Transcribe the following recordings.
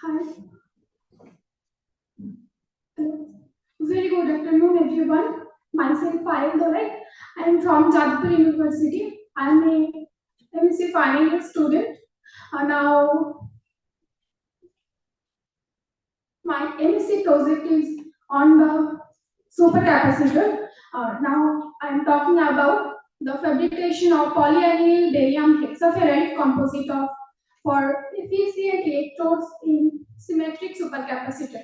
Hi. Very good afternoon, everyone. Myself, Payel Dolai. I am from Jadpur University. I am a MSc final year student. Now, my MSc project is on the supercapacitor. Now, I am talking about the fabrication of Polyaniline-Barium hexaferrite composite of for efficient electrodes in symmetric supercapacitor.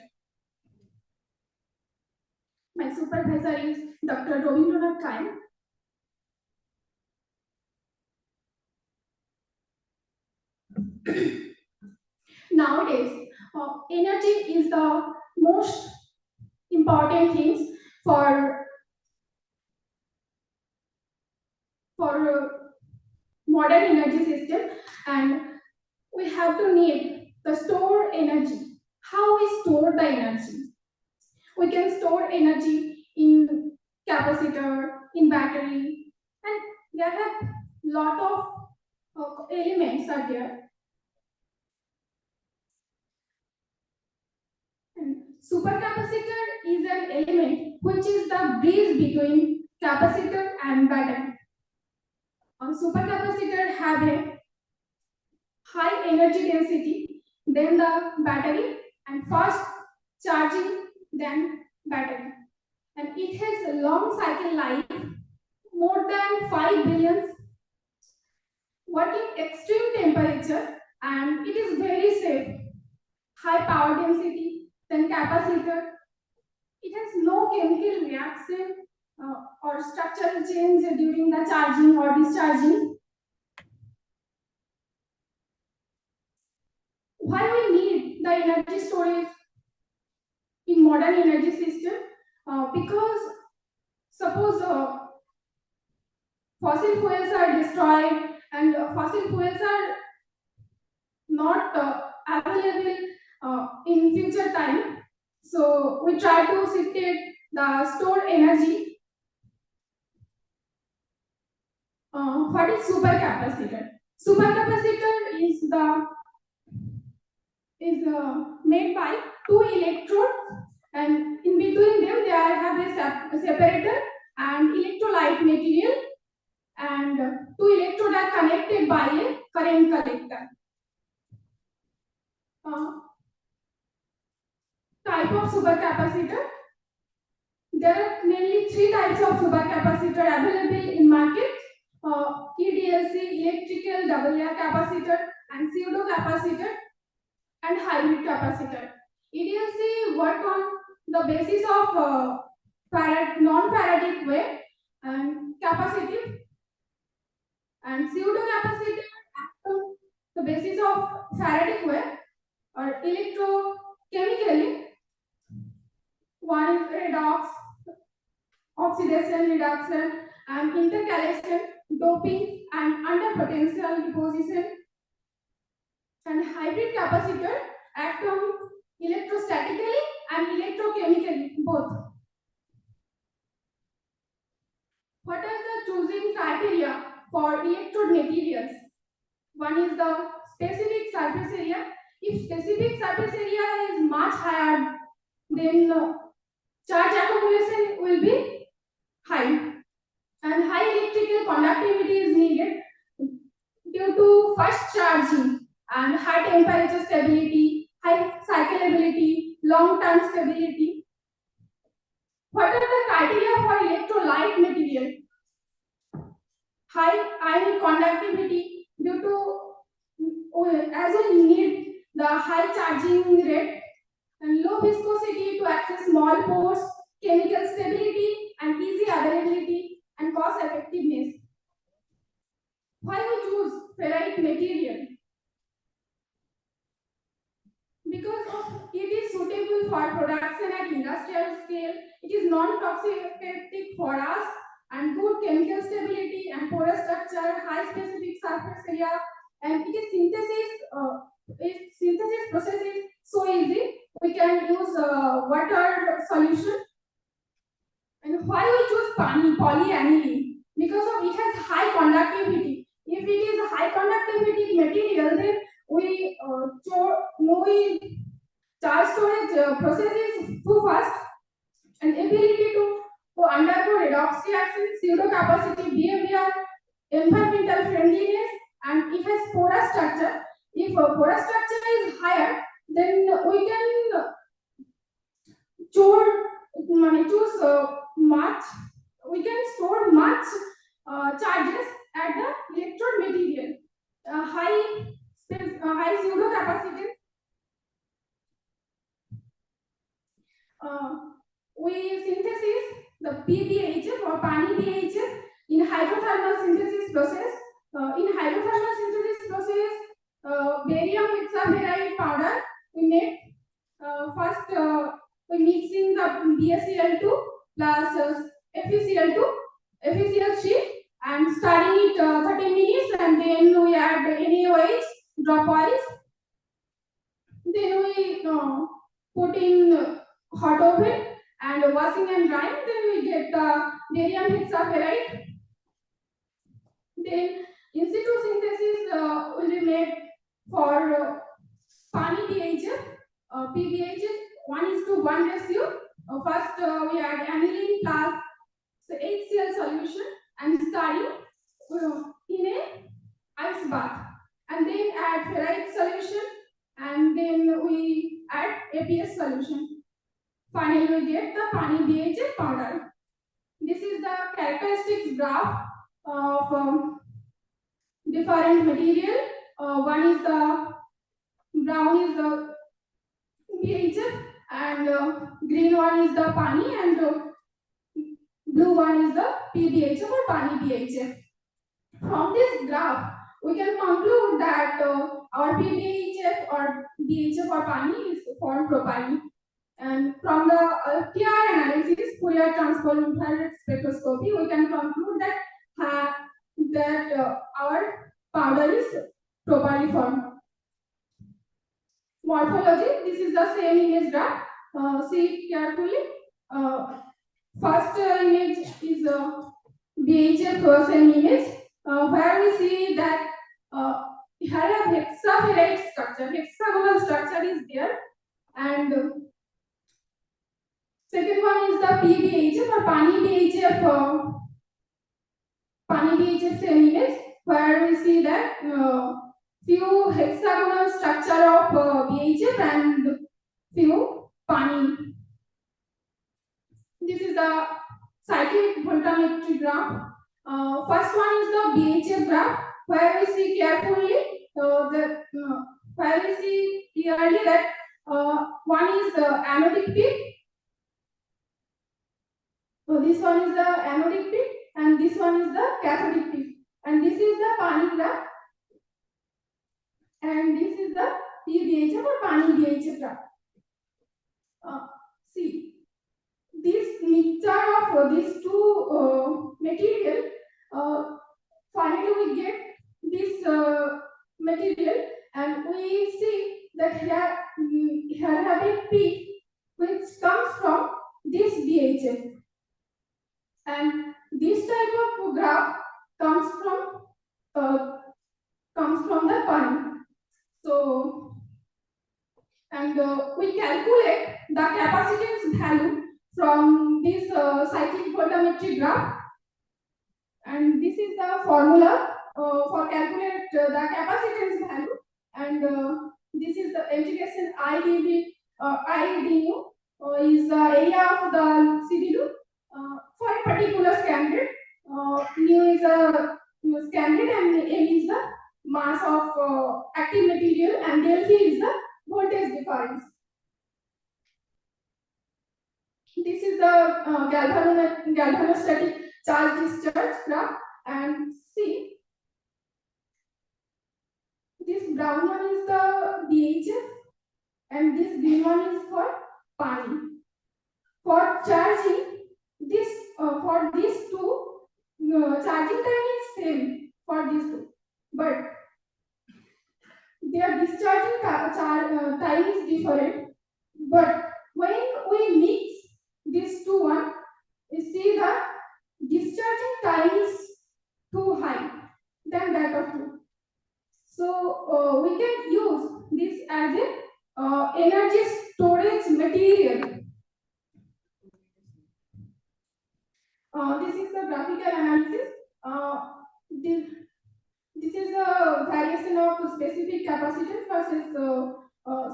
My supervisor is Dr. Robindranath Kain. Nowadays, energy is the most important thing for modern energy system, and we have to need the store energy. How we store the energy? We can store energy in capacitor, in battery, and there have lot of elements are there. And supercapacitor is an element which is the bridge between capacitor and battery. A supercapacitor have a high energy density, then the battery, and first charging, then battery. And it has a long cycle life, more than 5 billion, working extreme temperature, and it is very safe. High power density, then capacitor. It has no chemical reaction or structural change during the charging or discharging. Why we need the energy storage in modern energy system? Because suppose fossil fuels are destroyed and fossil fuels are not available in future time, so we try to shifted the stored energy. What is supercapacitor? Supercapacitor is made by two electrodes, and in between them there have a separator and electrolyte material, and two electrodes are connected by a current collector. Type of supercapacitor. There are mainly three types of supercapacitor available in market: EDLC, electrical double layer capacitor, and pseudo capacitor, and hybrid capacitor. EDLC work on the basis of non-faradic wave and capacitive, and pseudo capacitor act on the basis of faradic wave or electrochemically. One is redox, oxidation, reduction, and intercalation, doping, and under potential deposition. And hybrid capacitor act on electrostatically and electrochemically both. What are the choosing criteria for electrode materials? One is the specific surface area. If specific surface area is much higher, then charge accumulation will be high, and high electrical conductivity is needed due to fast charging and high temperature stability, high cyclability, long-term stability. What are the criteria for electrolyte material? High ionic conductivity due to as we need the high charging rate, and low viscosity to access small pores, chemical stability and easy availability, and cost effectiveness. Why we choose ferrite material? Because of it is suitable for production at industrial scale, it is non-toxic for us, and good chemical stability and porous structure, high specific surface area, and it is synthesis process is so easy. We can use water solution. And why we choose polyaniline? Because of it has high conductivity. If it is a high conductivity material, then we charge storage process is too fast, and ability to undergo redox reaction, pseudo-capacitive behavior, environmental friendliness, and it has porous structure. If porous structure is higher, then we can choose much. We can store much charges at the electrode material. High pseudo capacitance. We synthesis the PBHF or PANI-BHF in hydrothermal synthesis process. In hydrothermal synthesis process, barium hexaferrite powder we make. First, we mixing the BaCl2 plus FeCl2 sheet and stirring it 30 minutes, and then we add NaOH dropwise. Then we put in hot oven and washing and drying. Then we get the barium hexaferrite. Then in situ synthesis will be made for PANI-BHF, PBHF 1:1 ratio. First we add aniline plus HCl solution and stirring in a ice bath, and then add ferrite solution, and then we add APS solution. Finally, we get the PANI-BHF powder. This is the characteristics graph of different material. One is the brown is the BHF, and green one is the PANI, and blue one is the PBHF or PANI-BHF. From this graph, we can conclude that our PBHF or BHF or PANI is formed properly. And from the PR analysis, Fourier transform infrared spectroscopy, we can conclude that our powder is properly formed. Morphology, this is the same image graph. See it carefully. First image is BHF same image, where we see that here a hexaferrite structure, hexagonal structure is there, and second one is the PBHF or PANI-BHF. PANI-BHF same image, where we see that few hexagonal structure of BHF and few PANI. This is the cyclic voltammetry graph. First one is the BHF graph, where we see carefully where we see clearly that one is the anodic peak. So this one is the anodic peak, and this one is the cathodic peak, and this is the PANI graph, and this is the PBHF or PANI-BHF graph. See, this mixture of these two material, finally we get this material, and we see that here have a peak which comes from this BHF, and this type of graph comes from the PANI. So, and we calculate the capacitance value from this cyclic voltammetry graph, and this is the formula for calculate the capacitance value, and this is the integration I du is the area of the CDU for a particular standard. Nu is a standard, and M is the mass of active material, and delta is the voltage difference. This is the galvanostatic charge discharge graph, and see, this brown one is the BHF, and this green one is for PANI. For charging, this for these two, charging time is same for these two, but their discharging time is different. But when we mix these two one, we see the discharging time is too high than that of two. So we can use this as a energy storage material. This is the graphical analysis. This is a variation of specific capacitance versus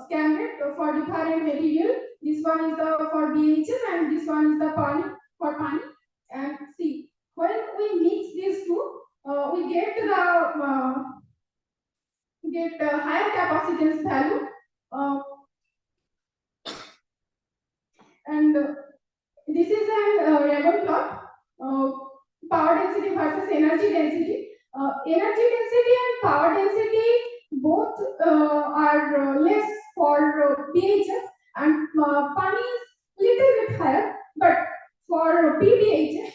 standard for different material. This one is the for BHF and this one is the PANI for PANI. And see, when we mix these two, we get the higher capacitance value. And this is an Ragon plot, power density versus energy density. Energy density and power density both are less for PHF, and PANI is little bit higher, but for PBHF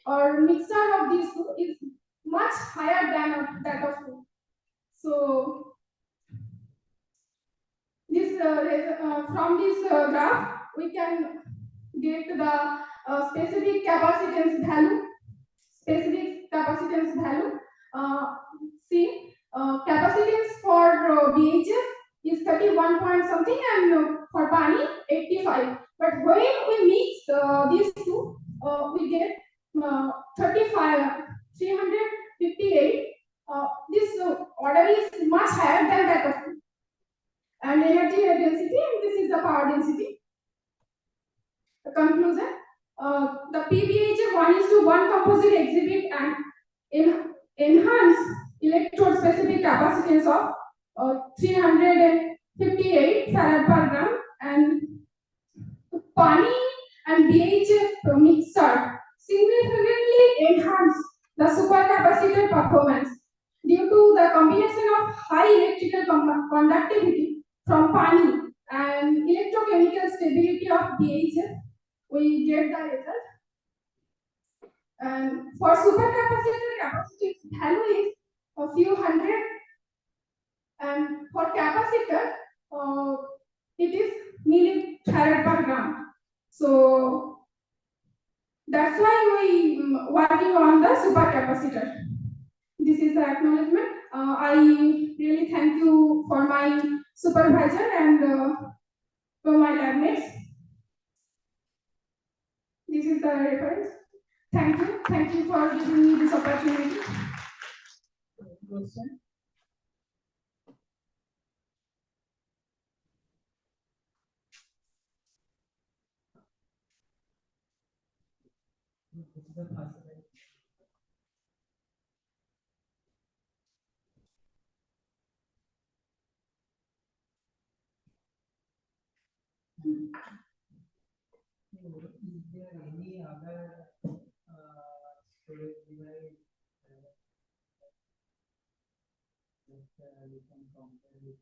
or mixture of these two is much higher than that of two. So this from this graph we can get the specific capacitance value. See, capacitance for BHF is 31 point something, and for PANI 85. But when we mix these two, we get 358. This order is much higher than that of two. And energy density, and this is the power density. The conclusion: the PBHF 1:1 composite exhibit and enhanced electrode specific capacitance of 358 farad per gram, and PANI and BHF mixer significantly enhanced the supercapacitor performance due to the combination of high electrical conductivity from PANI and electrochemical stability of BHF. We get the result. And for supercapacitor, capacitance value is a few hundred, and for capacitor, it is millifarad per gram. So that's why we working on the supercapacitor. This is the acknowledgement. I really thank you for my supervisor and for my lab mates. This is the reference. Thank you for giving me this opportunity. Question? Is there any other storage device that you can compare with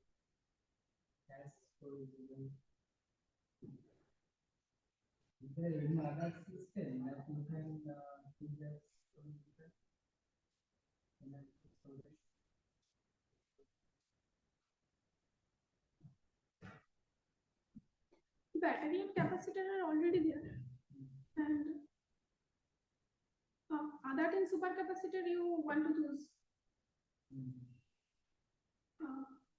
gas storage device? Is there any other system that you can do that storage device? Battery and capacitor are already there, and other than supercapacitor you want to choose.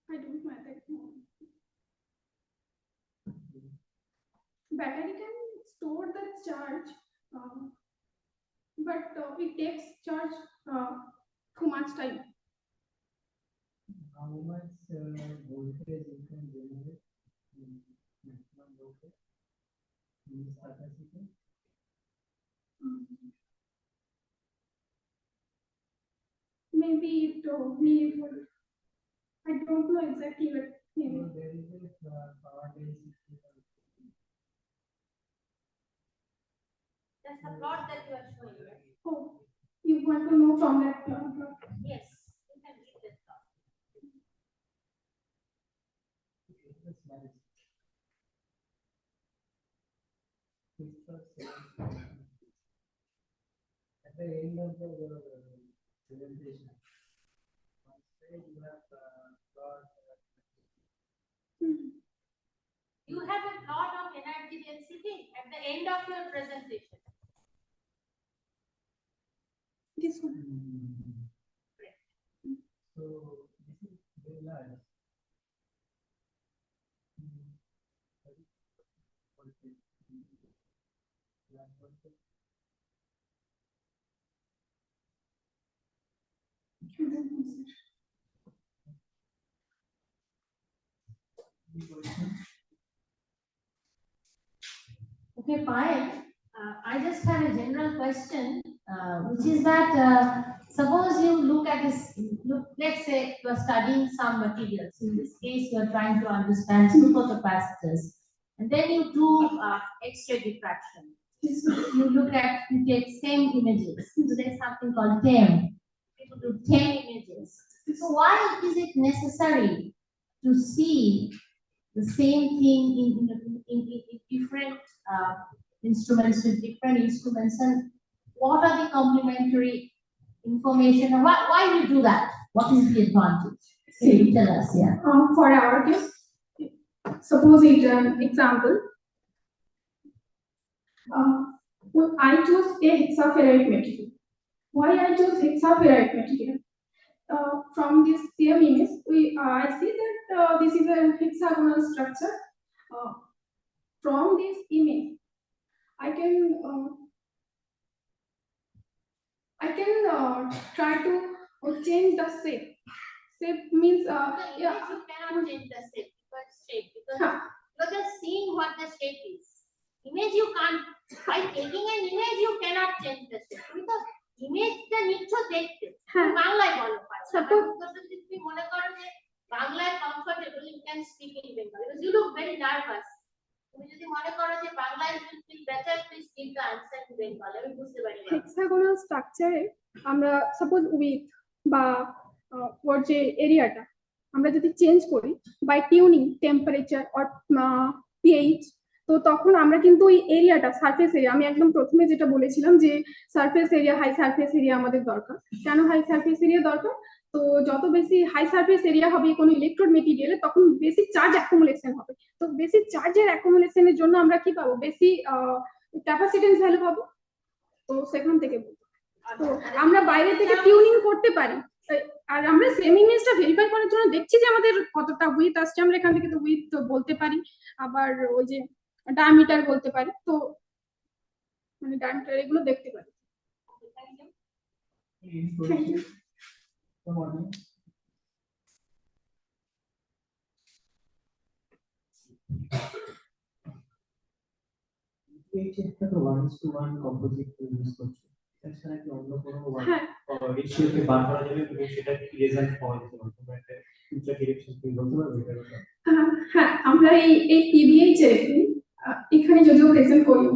I don't know that. Battery can store the charge, but it takes charge too much time. How much voltage you can generate? Maximum voltage in this capacitor? Maybe I don't know exactly, but maybe. So there is a power density. That's the plot that you are showing, right? Oh, you want to know from that plot? Yes, you can read this plot. At the end of the presentation, you have got You have a plot of energy density at the end of your presentation. This one. So this is very large. Okay, Payel, I just have a general question, which is that suppose you look at this, let's say you are studying some materials. In this case, you are trying to understand supercapacitors, and then you do X-ray diffraction. You take same images. So there's something called TEM. People do 10 images. So why is it necessary to see the same thing in different instruments with different instruments, and what are the complementary information, and why we do that? What is the advantage? Can you tell us? Yeah. For our case, suppose an example. I choose a hexaferrite material. Why I choose hexaferrite material? From this same image, I see that this is a hexagonal structure. From this image, I can try to change the shape. Shape means You cannot change the shape because you're just seeing what the shape is. Image you can't. By taking an image, you cannot change the shape because image the নিচ্ছো দেখতে বাংলায় বলো যদি তুমি মনে করো যে বাংলায় comfortable, you can speak in Bengali because you look very nervous. তুমি যদি মনে করো যে বাংলায় you feel better, please give the answer in Bengali. আমি বুঝতে পারি না। Hexagonal structure আমরা suppose width বা ওর যে এরিয়াটা আমরা যদি চেঞ্জ করি by tuning temperature or pH, তো তখন আমরা কিন্তু ওই এরিয়াটা সারফেস এরিয়া, আমি একদম প্রথমে যেটা বলেছিলাম যে surface area, high surface area আমাদের দরকার। কেন হাই সারফেস এরিয়া দরকার? তো যত বেশি হাই সারফেস এরিয়া হবে কোনো ইলেকট্রোড মেটেরিয়ালে, তখন বেশি চার্জ অ্যাকুমুলেশন হবে। তো বেশি চার্জের অ্যাকুমুলেশনের জন্য আমরা কি পাবো? বেশি ক্যাপাসিটেন্স ভ্যালু পাবো। তো সেখান থেকে তো আমরা বাইরে থেকে টিউনিং করতে পারি, আর আমরা সেম ইমেজটা ভেরিফাই করার জন্য দেখছি যে আমাদের কতটা উইথ আসছে, আমরা এখান থেকে তো উইথ বলতে পারি, আবার ওই যে ডায়ামিটার বলতে পারি, তো মানে ডায়ামিটার এগুলো দেখতে পারি। Thank you. PBHF তো 1:1 কম্পোজিট ইউজ করছে, এছাড়া কি অন্য কোনো রেশিওতে বার করা যাবে এবং সেটা কি রেজাল্ট পাওয়া যেতে পারে? তোমরা একটা ফিউচার ডিরেকশন কি বলতে পারবে এটা কথা? হ্যাঁ, আমরা এই PBHF এখানে যদিও প্রেজেন্ট করি,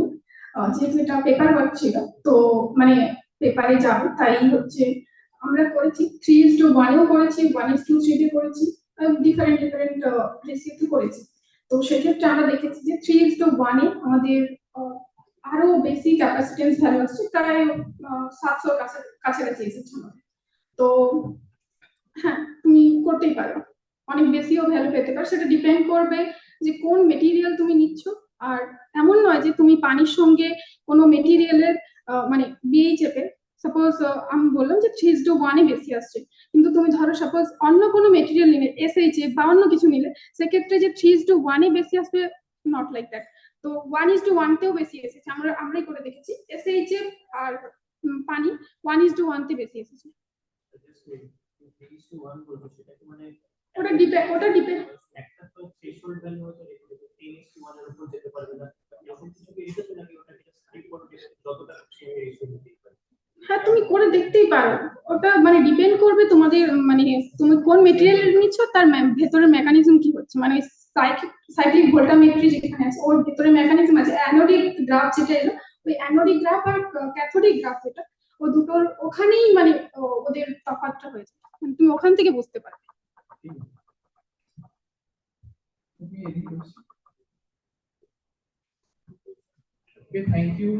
যেহেতু এটা পেপার ওয়ার্ক ছিল, তো মানে পেপারে যাবে, তাই হচ্ছে আমরা করেছি 3:1 এও করেছি, 1:3 তে করেছি, ডিফারেন্ট রেশিওতে করেছি। তো সেক্ষেত্রে আমরা দেখেছি যে 3:1 এ আমাদের আরো বেশি ক্যাপাসিটেন্স ভ্যালু আসছে, প্রায় 700 কাছাকাছি এসেছে আমাদের। তো হ্যাঁ, তুমি করতেই পারো, অনেক বেশিও ভ্যালু পেতে পারো, সেটা ডিপেন্ড করবে যে কোন মেটেরিয়াল তুমি নিচ্ছ। আর এমন নয় যে তুমি পানির সঙ্গে কোনো মেটেরিয়ালের মানে BHF এর সাপোজ আমি বললাম যে 3:1 এ বেশি আসছে, কিন্তু তুমি ধরো সাপোজ অন্য কোনো মেটেরিয়াল নিলে SHF বা অন্য কিছু নিলে, সেক্ষেত্রে যে 3:1 এ বেশি আসবে, নট লাইক দ্যাট। তো 1:1 তেও বেশি এসেছে, আমরাই করে দেখেছি SHF আর পানি 1:1 তে বেশি এসেছে। ওটা ডিপেন্ড একটা তো থ্রেশহোল্ড ভ্যালু হয়তো 10:1 এর উপর যেতে পারবে না, যখন কিছু এসে তো নাকি ওটা জাস্ট স্টাডি করবে যতটা সেই রেশিও দিতে পারে। হ্যাঁ, তুমি করে দেখতেই পারো, ওটা মানে ডিপেন্ড করবে তোমাদের মানে তুমি কোন মেটেরিয়াল নিচ্ছ তার ভেতরের মেকানিজম কি হচ্ছে, মানে সাইক্লিক ভোল্টামেট্রি যেখানে আছে ওর ভেতরে মেকানিজম আছে। অ্যানোডিক গ্রাফ যেটা এলো, ওই অ্যানোডিক গ্রাফ আর ক্যাথোডিক গ্রাফ যেটা, ও দুটোর ওখানেই মানে ওদের তফাৎটা হয়েছে, তুমি ওখান থেকে বুঝতে পারবে। Okay, thank you.